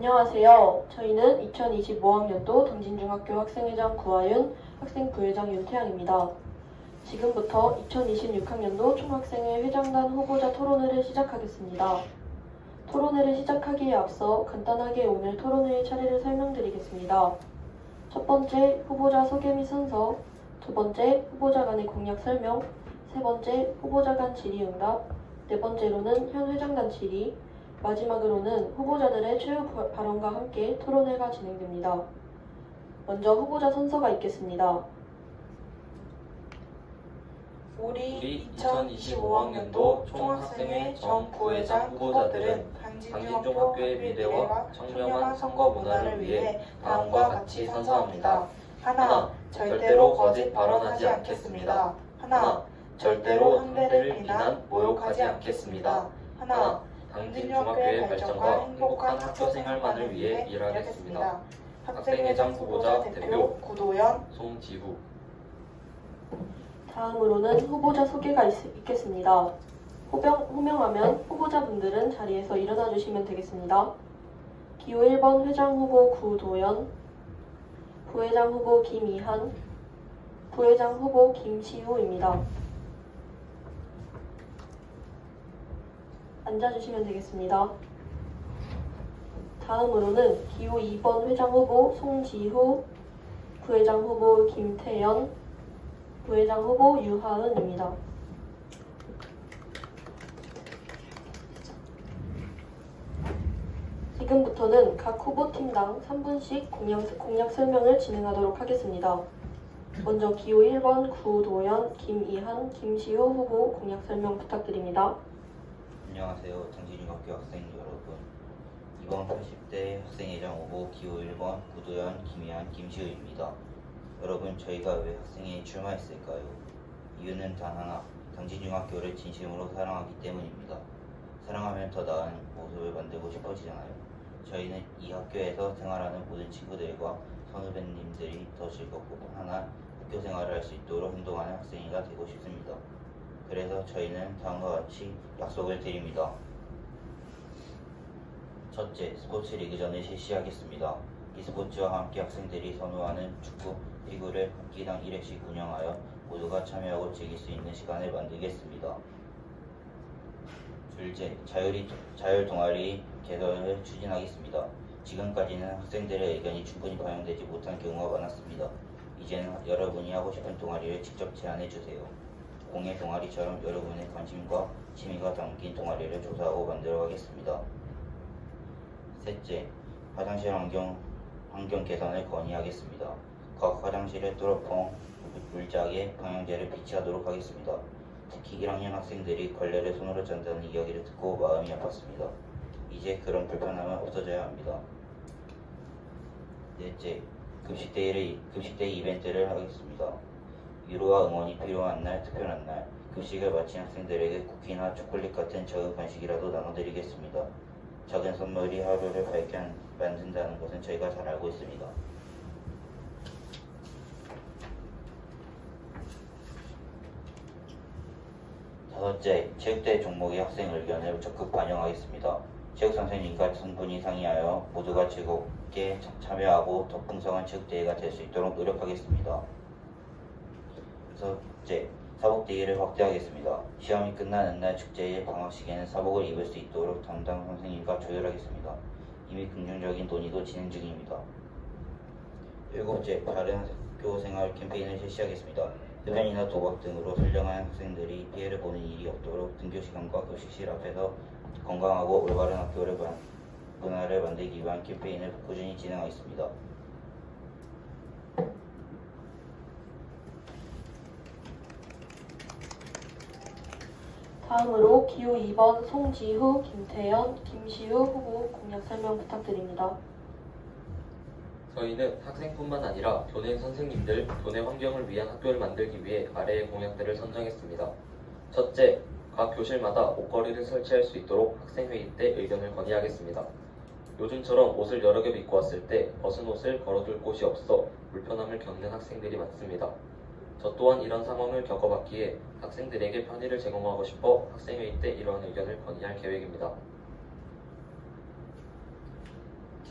안녕하세요. 저희는 2025학년도 당진중학교 학생회장 구하윤, 학생부회장 윤태양입니다. 지금부터 2026학년도 총학생회 회장단 후보자 토론회를 시작하겠습니다. 토론회를 시작하기에 앞서 간단하게 오늘 토론회의 차례를 설명드리겠습니다. 첫 번째, 후보자 소개 및 순서, 두 번째, 후보자 간의 공약 설명, 세 번째, 후보자 간 질의응답, 네 번째로는 현 회장단 질의, 마지막으로는 후보자들의 최후 발언과 함께 토론회가 진행됩니다. 먼저 후보자 순서가 있겠습니다. 우리 2025학년도 총학생회 전 부회장 후보들은 당진중학교의 미래와 청렴한 선거 문화를 위해 다음과 같이 선서합니다. 하나, 절대로 거짓 발언하지 않겠습니다. 하나, 절대로 상대를 비난, 모욕하지 않겠습니다. 하나, 당진중학교의 발전과 행복한 학교생활만을 위해 일하겠습니다. 학생회장 후보자 대표 구도연, 송지후. 다음으로는 후보자 소개가 있겠습니다. 호명하면 후보자분들은 자리에서 일어나 주시면 되겠습니다. 기호 1번 회장 후보 구도연, 부회장 후보 김이한, 부회장 후보 김시우입니다. 앉아주시면 되겠습니다. 다음으로는 기호 2번 회장 후보 송지후, 부회장 후보 김태연, 부회장 후보 유하은입니다. 지금부터는 각 후보팀당 3분씩 공약 설명을 진행하도록 하겠습니다. 먼저 기호 1번 구도연, 김이한, 김시우 후보 공약 설명 부탁드립니다. 안녕하세요. 당진중학교 학생 여러분. 이번 80대 학생회장 후보 기호 1번 구도연, 김희안, 김시우입니다. 여러분, 저희가 왜 학생회에 출마했을까요? 이유는 단 하나, 당진중학교를 진심으로 사랑하기 때문입니다. 사랑하면 더 나은 모습을 만들고 싶어지잖아요. 저희는 이 학교에서 생활하는 모든 친구들과 선후배님들이 더 즐겁고 편안한 학교 생활을 할 수 있도록 행동하는 학생회가 되고 싶습니다. 그래서 저희는 다음과 같이 약속을 드립니다. 첫째, 스포츠 리그전을 실시하겠습니다. e스포츠와 함께 학생들이 선호하는 축구, 리그를 학기당 1회씩 운영하여 모두가 참여하고 즐길 수 있는 시간을 만들겠습니다. 둘째, 자율 동아리 개설을 추진하겠습니다. 지금까지는 학생들의 의견이 충분히 반영되지 못한 경우가 많았습니다. 이제는 여러분이 하고 싶은 동아리를 직접 제안해주세요. 공예 동아리처럼 여러분의 관심과 취미가 담긴 동아리를 조사하고 만들어가겠습니다. 셋째, 화장실 환경 개선을 건의하겠습니다. 각 화장실에 뚜러뻥, 물짝에 방향제를 비치하도록 하겠습니다. 특히 1학년 학생들이 걸레를 손으로 짠다는 이야기를 듣고 마음이 아팠습니다. 이제 그런 불편함은 없어져야 합니다. 넷째, 급식데이 이벤트를 하겠습니다. 위로와 응원이 필요한 날, 특별한 날, 급식을 마친 학생들에게 쿠키나 초콜릿 같은 적은 간식이라도 나눠드리겠습니다. 작은 선물이 하루를 밝게 만든다는 것은 저희가 잘 알고 있습니다. 다섯째, 체육대회 종목의 학생 의견을 적극 반영하겠습니다. 체육선생님과 충분히 상의하여 모두가 즐겁게 참여하고 더 풍성한 체육대회가 될 수 있도록 노력하겠습니다. 첫째, 사복대회를 확대하겠습니다. 시험이 끝나는 날 축제의 방학식에는 사복을 입을 수 있도록 담당 선생님과 조율하겠습니다. 이미 긍정적인 논의도 진행 중입니다. 일곱째, 바른 학교 생활 캠페인을 실시하겠습니다. 흡연이나 도박 등으로 선량한 학생들이 피해를 보는 일이 없도록 등교시간과 급식실 앞에서 건강하고 올바른 학교를 문화를 만들기 위한 캠페인을 꾸준히 진행하겠습니다. 다음으로 기호 2번 송지후, 김태연, 김시우 후보 공약 설명 부탁드립니다. 저희는 학생뿐만 아니라 교내 선생님들, 교내 환경을 위한 학교를 만들기 위해 아래의 공약들을 선정했습니다. 첫째, 각 교실마다 옷걸이를 설치할 수 있도록 학생회의 때 의견을 건의하겠습니다. 요즘처럼 옷을 여러 겹 입고 왔을 때 벗은 옷을 걸어둘 곳이 없어 불편함을 겪는 학생들이 많습니다. 저 또한 이런 상황을 겪어봤기에 학생들에게 편의를 제공하고 싶어 학생회의 때 이러한 의견을 건의할 계획입니다.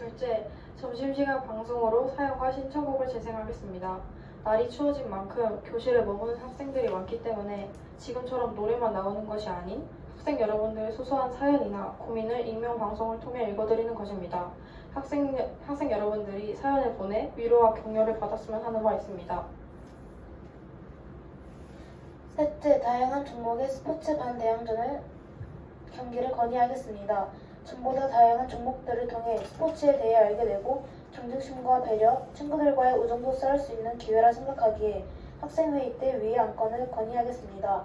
둘째, 점심시간 방송으로 사연과 신청곡을 재생하겠습니다. 날이 추워진 만큼 교실에 머무는 학생들이 많기 때문에 지금처럼 노래만 나오는 것이 아닌 학생 여러분들의 소소한 사연이나 고민을 익명 방송을 통해 읽어드리는 것입니다. 학생 여러분들이 사연을 보내 위로와 격려를 받았으면 하는 바 있습니다. 셋째, 다양한 종목의 스포츠 반 대항전을 경기를 건의하겠습니다. 전보다 다양한 종목들을 통해 스포츠에 대해 알게 되고 경쟁심과 배려, 친구들과의 우정도 쌓을 수 있는 기회라 생각하기에 학생회의 때 위의 안건을 건의하겠습니다.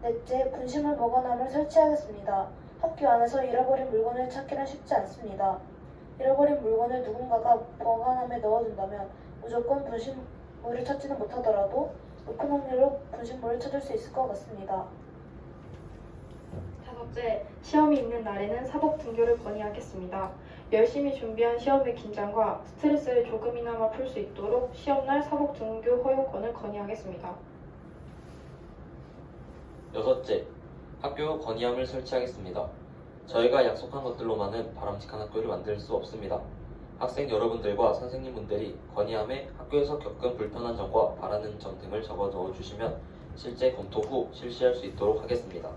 넷째, 분실물 보관함을 설치하겠습니다. 학교 안에서 잃어버린 물건을 찾기는 쉽지 않습니다. 잃어버린 물건을 누군가가 보관함에 넣어둔다면 무조건 분실물을 찾지는 못하더라도 높은 확률로 분실물을 찾을 수 있을 것 같습니다. 다섯째, 시험이 있는 날에는 사복 등교를 건의하겠습니다. 열심히 준비한 시험의 긴장과 스트레스를 조금이나마 풀 수 있도록 시험날 사복 등교 허용권을 건의하겠습니다. 여섯째, 학교 건의함을 설치하겠습니다. 저희가 약속한 것들로만은 바람직한 학교를 만들 수 없습니다. 학생 여러분들과 선생님분들이 건의함에 학교에서 겪은 불편한 점과 바라는 점 등을 적어 넣어주시면 실제 검토 후 실시할 수 있도록 하겠습니다.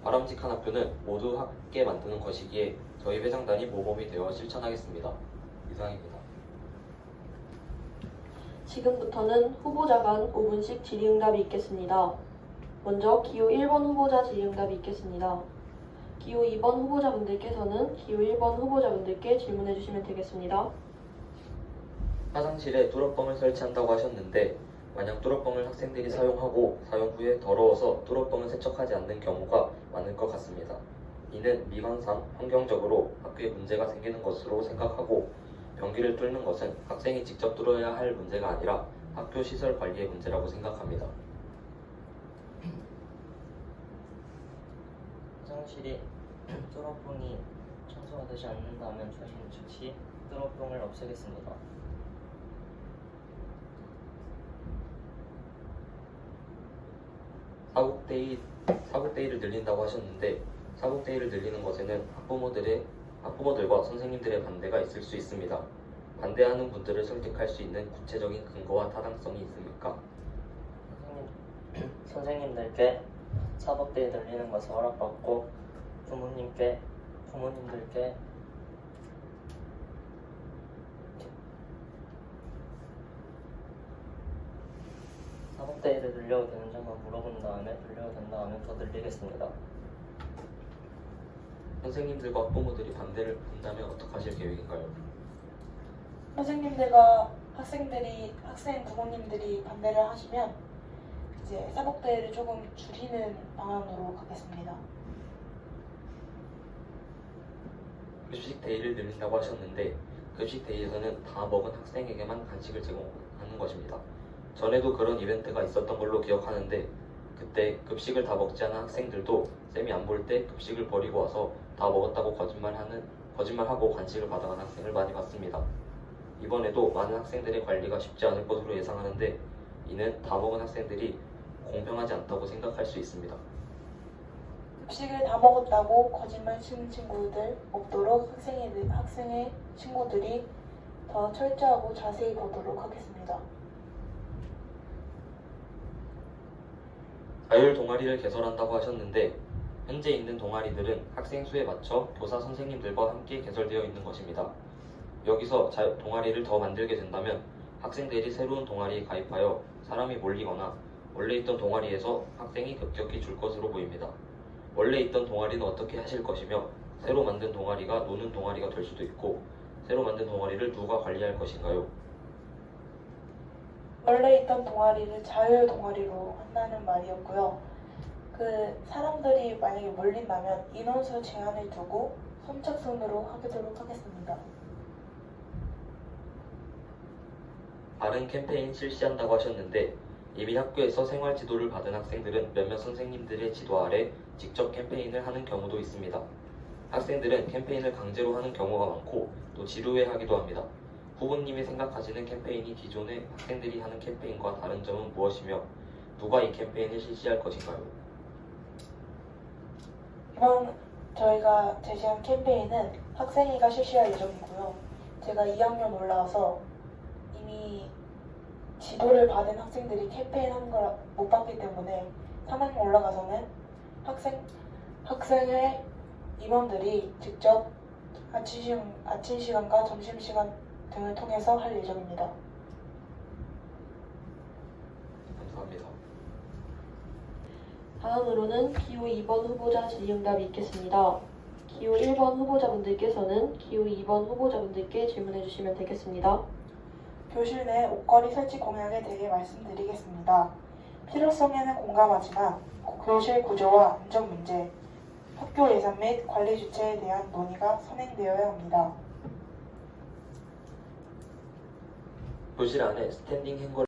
바람직한 학교는 모두 함께 만드는 것이기에 저희 회장단이 모범이 되어 실천하겠습니다. 이상입니다. 지금부터는 후보자 간 5분씩 질의응답이 있겠습니다. 먼저 기호 1번 후보자 질의응답이 있겠습니다. 기호 2번 후보자분들께서는 기호 1번 후보자분들께 질문해 주시면 되겠습니다. 화장실에 뚜러뻥을 설치한다고 하셨는데 만약 뚜러뻥을 학생들이 사용하고 사용 후에 더러워서 뚜러뻥을 세척하지 않는 경우가 많을 것 같습니다. 이는 미관상 환경적으로 학교에 문제가 생기는 것으로 생각하고 변기를 뚫는 것은 학생이 직접 뚫어야 할 문제가 아니라 학교 시설 관리의 문제라고 생각합니다. 화장실이 뚜러뻥이 청소가 되지 않는다면 저희는 즉시 뚜러뻥을 없애겠습니다. 사복데이를 늘린다고 하셨는데 사복데이를 늘리는 것에는 학부모들과 선생님들의 반대가 있을 수 있습니다. 반대하는 분들을 설득할 수 있는 구체적인 근거와 타당성이 있습니까? 선생님들께 사복데이 늘리는 것을 허락받고 부모님들께 사복데이를 늘려도 되는지만 물어본 다음에 늘려도 된다 하면 더 늘리겠습니다. 선생님들과 학부모들이 반대를 한다면 어떻게 하실 계획인가요? 선생님들과 학생 부모님들이 반대를 하시면 이제 사복대를 조금 줄이는 방향으로 가겠습니다. 급식 데이를 늘린다고 하셨는데 급식 데이에서는 다 먹은 학생에게만 간식을 제공하는 것입니다. 전에도 그런 이벤트가 있었던 걸로 기억하는데 그때 급식을 다 먹지 않은 학생들도 쌤이 안 볼 때 급식을 버리고 와서 다 먹었다고 거짓말하고 간식을 받아간 학생을 많이 봤습니다. 이번에도 많은 학생들의 관리가 쉽지 않을 것으로 예상하는데 이는 다 먹은 학생들이 공평하지 않다고 생각할 수 있습니다. 급식을 다 먹었다고 거짓말 치는 친구들 없도록 학생의 친구들이 더 철저하고 자세히 보도록 하겠습니다. 자율 동아리를 개설한다고 하셨는데 현재 있는 동아리들은 학생 수에 맞춰 교사 선생님들과 함께 개설되어 있는 것입니다. 여기서 동아리를 더 만들게 된다면 학생들이 새로운 동아리에 가입하여 사람이 몰리거나 원래 있던 동아리에서 학생이 급격히 줄 것으로 보입니다. 원래 있던 동아리는 어떻게 하실 것이며 새로 만든 동아리가 노는 동아리가 될 수도 있고 새로 만든 동아리를 누가 관리할 것인가요? 원래 있던 동아리를 자율 동아리로 한다는 말이었고요. 사람들이 만약에 몰린다면 인원수 제한을 두고 선착순으로 하도록 하겠습니다. 바른 캠페인 실시한다고 하셨는데 이미 학교에서 생활 지도를 받은 학생들은 몇몇 선생님들의 지도 아래 직접 캠페인을 하는 경우도 있습니다. 학생들은 캠페인을 강제로 하는 경우가 많고 또 지루해하기도 합니다. 후보님이 생각하시는 캠페인이 기존의 학생들이 하는 캠페인과 다른 점은 무엇이며 누가 이 캠페인을 실시할 것인가요? 이번 저희가 제시한 캠페인은 학생회가 실시할 예정이고요. 제가 2학년 올라와서 이미 지도를 받은 학생들이 캠페인한 걸 못 봤기 때문에 3학년 올라가서는 학생회 임원들이 직접 아침 시간과 점심 시간 등을 통해서 할 예정입니다. 감사합니다. 다음으로는 기호 2번 후보자 질의응답이 있겠습니다. 기호 1번 후보자분들께서는 기호 2번 후보자분들께 질문해 주시면 되겠습니다. 교실 내 옷걸이 설치 공약에 대해 말씀드리겠습니다. 필요성에는 공감하지만 교실 구조와 안전 문제, 학교 예산 및 관리 주체에 대한 논의가 선행되어야 합니다. 교실 안에 스탠딩 행거